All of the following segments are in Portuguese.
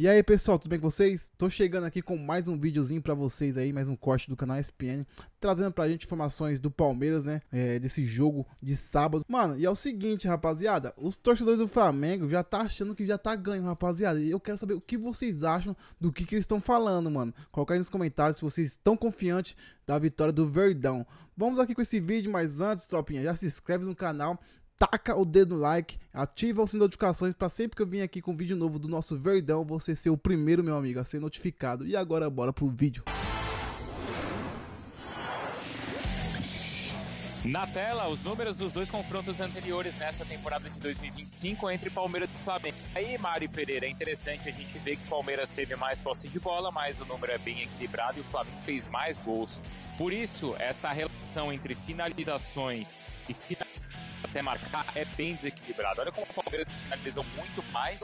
E aí pessoal, tudo bem com vocês? Tô chegando aqui com mais um videozinho pra vocês aí, mais um corte do canal ESPN, trazendo pra gente informações do Palmeiras, né, desse jogo de sábado. Mano, e é o seguinte, rapaziada, os torcedores do Flamengo já tá achando que já tá ganho, rapaziada, e eu quero saber o que vocês acham do que eles estão falando, mano. Coloca aí nos comentários se vocês estão confiantes da vitória do Verdão. Vamos aqui com esse vídeo, mas antes, tropinha, já se inscreve no canal, taca o dedo no like, ativa o sininho de notificações para sempre que eu vim aqui com um vídeo novo do nosso Verdão, você ser o primeiro, meu amigo, a ser notificado. E agora bora pro vídeo. Na tela, os números dos dois confrontos anteriores nessa temporada de 2025 entre Palmeiras e Flamengo. Aí, Mário Pereira, é interessante a gente ver que o Palmeiras teve mais posse de bola, mas o número é bem equilibrado e o Flamengo fez mais gols. Por isso, essa relação entre finalizações e até marcar é bem desequilibrado. Olha como o Palmeiras finalizou muito mais,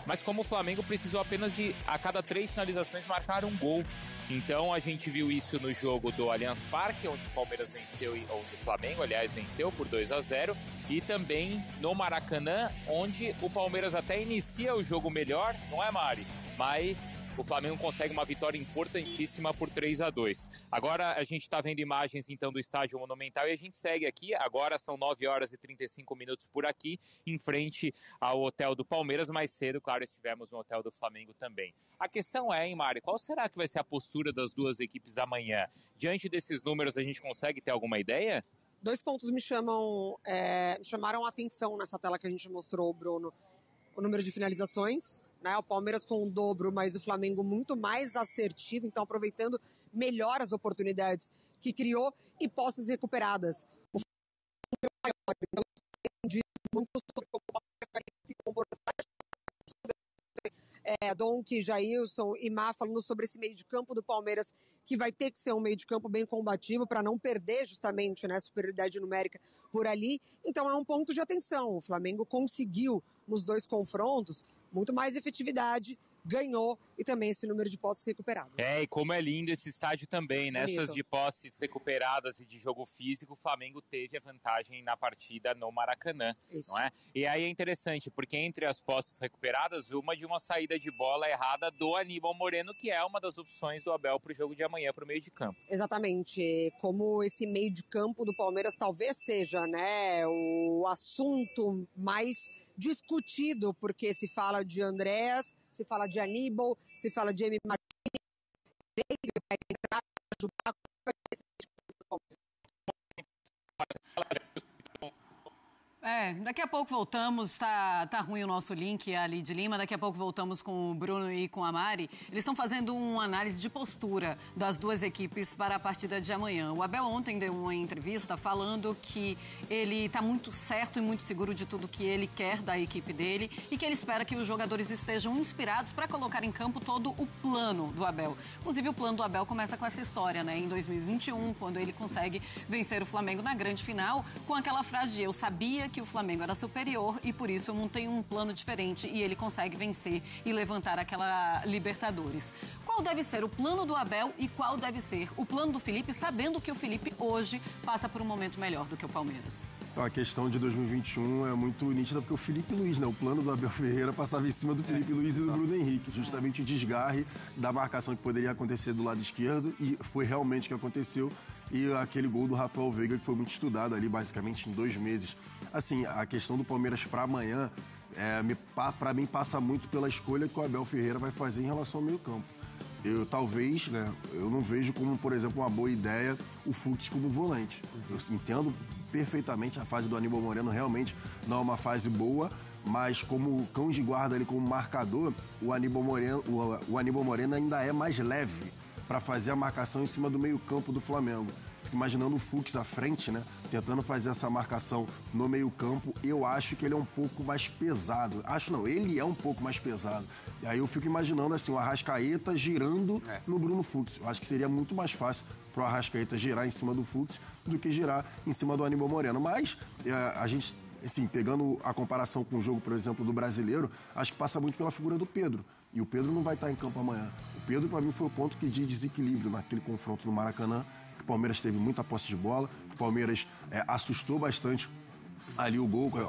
mas como o Flamengo precisou apenas de, a cada 3 finalizações, marcar um gol. Então a gente viu isso no jogo do Allianz Parque, onde o Palmeiras venceu, ou o Flamengo, aliás, venceu por 2-0, e também no Maracanã, onde o Palmeiras até inicia o jogo melhor, não é, Mari? Mas o Flamengo consegue uma vitória importantíssima por 3-2. Agora a gente está vendo imagens então do Estádio Monumental e a gente segue aqui. Agora são 9 horas e 35 minutos por aqui, em frente ao hotel do Palmeiras. Mais cedo, claro, estivemos no hotel do Flamengo também. A questão é, hein, Mari, qual será que vai ser a postura das duas equipes amanhã? Diante desses números, a gente consegue ter alguma ideia? 2 pontos me chamaram a atenção nessa tela que a gente mostrou, Bruno. O número de finalizações, né? O Palmeiras com o dobro, mas o Flamengo muito mais assertivo, então aproveitando melhor as oportunidades que criou e posses recuperadas. O Flamengo é maior, então diz muito sobre como o Palmeiras vai se comportar. Donk, Jailson e Má falando sobre esse meio de campo do Palmeiras, que vai ter que ser um meio de campo bem combativo para não perder justamente, né, superioridade numérica por ali. Então é um ponto de atenção. O Flamengo conseguiu nos 2 confrontos muito mais efetividade, ganhou e também esse número de posses recuperados. E como é lindo esse estádio também, Bonito. nessas de posses recuperadas e de jogo físico, o Flamengo teve a vantagem na partida no Maracanã, Isso. não é? E aí é interessante, porque entre as posses recuperadas, uma de uma saída de bola errada do Aníbal Moreno, que é uma das opções do Abel para o jogo de amanhã, para o meio de campo. Exatamente, como esse meio de campo do Palmeiras talvez seja, né, o assunto mais discutido, porque se fala de Andréas, se fala de Aníbal, se fala de Emi Martins, Veiga vai entrar para ajudar, vai ser esse meio de campo do Palmeiras. Daqui a pouco voltamos, tá ruim o nosso link ali de Lima, daqui a pouco voltamos com o Bruno e com a Mari. Eles estão fazendo uma análise de postura das duas equipes para a partida de amanhã. O Abel ontem deu uma entrevista falando que ele está muito certo e muito seguro de tudo que ele quer da equipe dele e que ele espera que os jogadores estejam inspirados para colocar em campo todo o plano do Abel. Inclusive o plano do Abel começa com essa história, né? Em 2021, quando ele consegue vencer o Flamengo na grande final, com aquela frase de: eu sabia que o Flamengo era superior e por isso eu montei um plano diferente, e ele consegue vencer e levantar aquela Libertadores. Qual deve ser o plano do Abel e qual deve ser o plano do Felipe, sabendo que o Felipe hoje passa por um momento melhor do que o Palmeiras? A questão de 2021 é muito nítida, porque o Felipe Luiz, né? O plano do Abel Ferreira passava em cima do Felipe Luiz e do Bruno Henrique. Justamente o desgarre da marcação que poderia acontecer do lado esquerdo, e foi realmente o que aconteceu. E aquele gol do Rafael Veiga, que foi muito estudado ali, basicamente em 2 meses. Assim, a questão do Palmeiras para amanhã, para mim, passa muito pela escolha que o Abel Ferreira vai fazer em relação ao meio-campo. Talvez, né, eu não vejo como, por exemplo, uma boa ideia o Fux como volante. Eu entendo perfeitamente a fase do Aníbal Moreno, realmente não é uma fase boa, mas como cão de guarda ali, como marcador, o Aníbal Moreno ainda é mais leve para fazer a marcação em cima do meio-campo do Flamengo. Fico imaginando o Fux à frente, né? Tentando fazer essa marcação no meio-campo. Eu acho que ele é um pouco mais pesado. Acho não, ele é um pouco mais pesado. E aí eu fico imaginando assim, o Arrascaeta girando no Bruno Fux. Eu acho que seria muito mais fácil pro Arrascaeta girar em cima do Fux do que girar em cima do Aníbal Moreno. Mas a gente, assim, pegando a comparação com o jogo, por exemplo, do Brasileiro, acho que passa muito pela figura do Pedro. E o Pedro não vai estar em campo amanhã. O Pedro, para mim, foi o ponto que de desequilíbrio naquele confronto no Maracanã. O Palmeiras teve muita posse de bola, o Palmeiras assustou bastante ali o gol com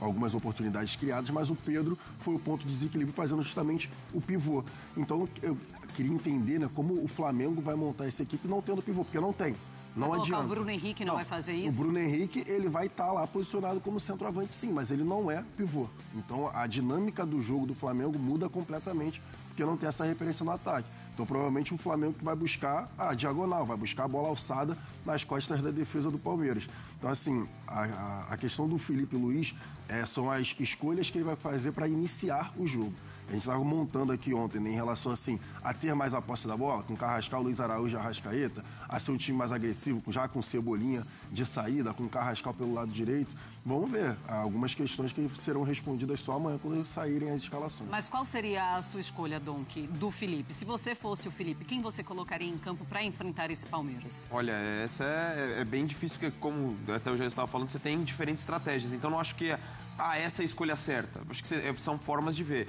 algumas oportunidades criadas, mas o Pedro foi o ponto de desequilíbrio fazendo justamente o pivô. Então eu queria entender, né, como o Flamengo vai montar essa equipe não tendo pivô, porque não tem. Não adianta. O Bruno Henrique não vai fazer isso? O Bruno Henrique, ele vai estar lá posicionado como centroavante, sim, mas ele não é pivô. Então, a dinâmica do jogo do Flamengo muda completamente, porque não tem essa referência no ataque. Então, provavelmente, o Flamengo que vai buscar a diagonal, vai buscar a bola alçada nas costas da defesa do Palmeiras. Então, assim, a questão do Filipe Luís são as escolhas que ele vai fazer para iniciar o jogo. A gente estava montando aqui ontem, né, em relação assim, a ter mais a posse da bola, com Carrascal, Luiz Araújo e Arrascaeta, a ser um time mais agressivo, já com Cebolinha de saída, com Carrascal pelo lado direito. Vamos ver algumas questões que serão respondidas só amanhã quando saírem as escalações. Mas qual seria a sua escolha, Donk, do Felipe? Se você fosse o Felipe, quem você colocaria em campo para enfrentar esse Palmeiras? Olha, essa é bem difícil, porque como até eu já estava falando, você tem diferentes estratégias. Então não acho que essa é a escolha certa. Acho que são formas de ver.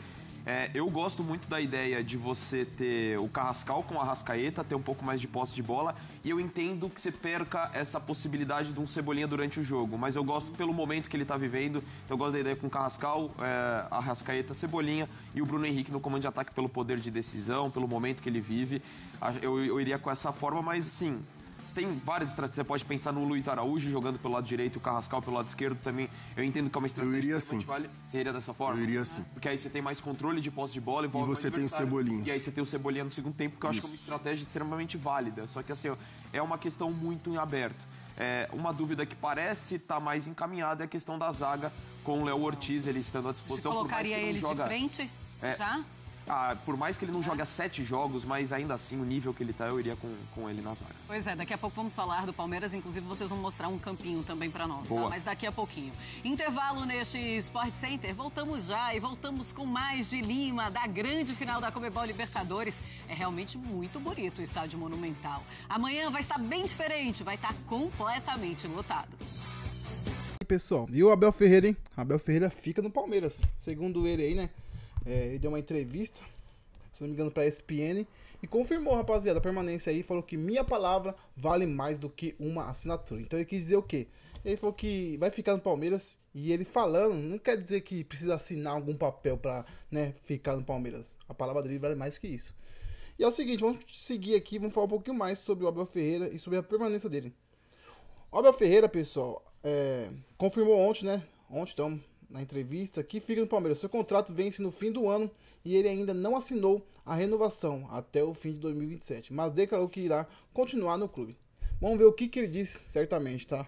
Eu gosto muito da ideia de você ter o Carrascal com a Arrascaeta, ter um pouco mais de posse de bola, e eu entendo que você perca essa possibilidade de um Cebolinha durante o jogo, mas eu gosto pelo momento que ele está vivendo, então eu gosto da ideia com o Carrascal, Arrascaeta, Cebolinha e o Bruno Henrique no comando de ataque pelo poder de decisão, pelo momento que ele vive. Eu iria com essa forma, mas assim... Você tem várias estratégias, você pode pensar no Luiz Araújo jogando pelo lado direito, o Carrascal pelo lado esquerdo também. Eu entendo que é uma estratégia. Eu iria assim. Você iria dessa forma? Eu iria assim. Porque aí você tem mais controle de posse de bola e você tem o Cebolinha. E aí você tem o Cebolinha no segundo tempo, que eu acho que é uma estratégia extremamente válida. Só que assim, é uma questão muito em aberto. Uma dúvida que parece estar mais encaminhada é a questão da zaga com o Léo Ortiz, ele estando à disposição. Você colocaria ele de frente já? Por mais que ele não jogue 7 jogos, mas ainda assim, o nível que ele tá, eu iria com ele na zaga. Pois é, daqui a pouco vamos falar do Palmeiras, inclusive vocês vão mostrar um campinho também pra nós, tá? Mas daqui a pouquinho. Intervalo neste Sport Center, voltamos já e voltamos com mais de Lima, da grande final da Conmebol Libertadores. É realmente muito bonito o estádio Monumental. Amanhã vai estar bem diferente, vai estar completamente lotado. E pessoal, e o Abel Ferreira, hein? Abel Ferreira fica no Palmeiras, segundo ele aí, né? Ele deu uma entrevista, se não me engano, pra ESPN e confirmou, rapaziada, a permanência aí. Falou que minha palavra vale mais do que uma assinatura. Então ele quis dizer o quê? Ele falou que vai ficar no Palmeiras e ele falando não quer dizer que precisa assinar algum papel pra, né, ficar no Palmeiras. A palavra dele vale mais que isso. E é o seguinte, vamos seguir aqui, vamos falar um pouquinho mais sobre o Abel Ferreira e sobre a permanência dele. O Abel Ferreira, pessoal, confirmou ontem, né? Ontem, então, na entrevista, que fica no Palmeiras. Seu contrato vence no fim do ano e ele ainda não assinou a renovação até o fim de 2027, mas declarou que irá continuar no clube. Vamos ver o que ele disse, certamente, tá?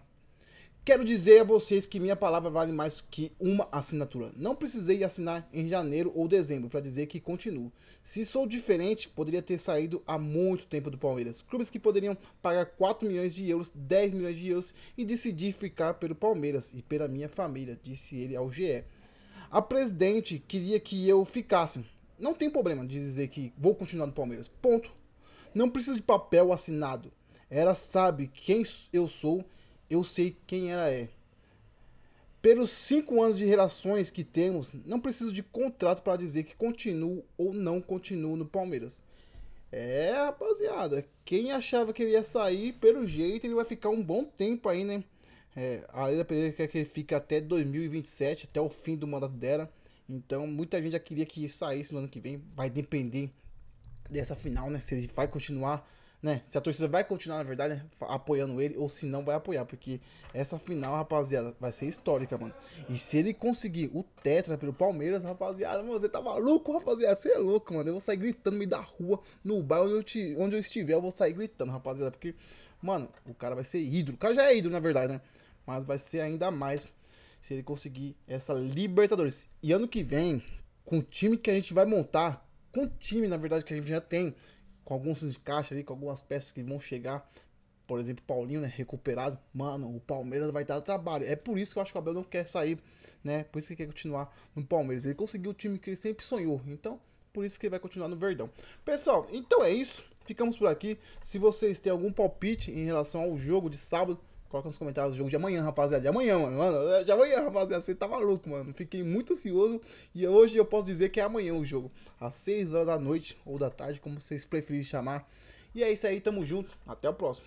Quero dizer a vocês que minha palavra vale mais que uma assinatura. Não precisei assinar em janeiro ou dezembro para dizer que continuo. Se sou diferente, poderia ter saído há muito tempo do Palmeiras. Clubes que poderiam pagar 4 milhões de euros, 10 milhões de euros e decidir ficar pelo Palmeiras e pela minha família, disse ele ao GE. A presidente queria que eu ficasse. Não tem problema de dizer que vou continuar no Palmeiras. Ponto. Não precisa de papel assinado. Ela sabe quem eu sou. Eu sei quem ela é. Pelos 5 anos de relações que temos, não preciso de contrato para dizer que continuo ou não continuo no Palmeiras. Rapaziada, quem achava que ele ia sair, pelo jeito ele vai ficar um bom tempo aí, né? A Leila Pereira quer que ele fique até 2027, até o fim do mandato dela. Então muita gente já queria que saísse no ano que vem. Vai depender dessa final, né? Se ele vai continuar, né? Se a torcida vai continuar, na verdade, né, apoiando ele, ou se não vai apoiar, porque essa final, rapaziada, vai ser histórica, mano. E se ele conseguir o tetra pelo Palmeiras, rapaziada, mano, você tá maluco, rapaziada, você é louco, mano. Eu vou sair gritando no meio da rua, no bairro onde eu estiver, eu vou sair gritando, rapaziada, porque, mano, o cara vai ser ídolo. O cara já é ídolo, na verdade, né? Mas vai ser ainda mais se ele conseguir essa Libertadores. E ano que vem, com o time que a gente vai montar, com o time, na verdade, que a gente já tem, com alguns de caixa ali, com algumas peças que vão chegar, por exemplo, Paulinho, né, recuperado, mano, o Palmeiras vai dar trabalho. É por isso que eu acho que o Abel não quer sair, né, por isso que ele quer continuar no Palmeiras. Ele conseguiu o time que ele sempre sonhou, então, por isso que ele vai continuar no Verdão. Pessoal, então é isso, ficamos por aqui. Se vocês têm algum palpite em relação ao jogo de sábado, coloca nos comentários o jogo de amanhã, rapaziada. De amanhã, mano. De amanhã, rapaziada. Você tá maluco, mano. Fiquei muito ansioso. E hoje eu posso dizer que é amanhã o jogo. Às 6 horas da noite ou da tarde, como vocês preferirem chamar. E é isso aí, tamo junto. Até o próximo.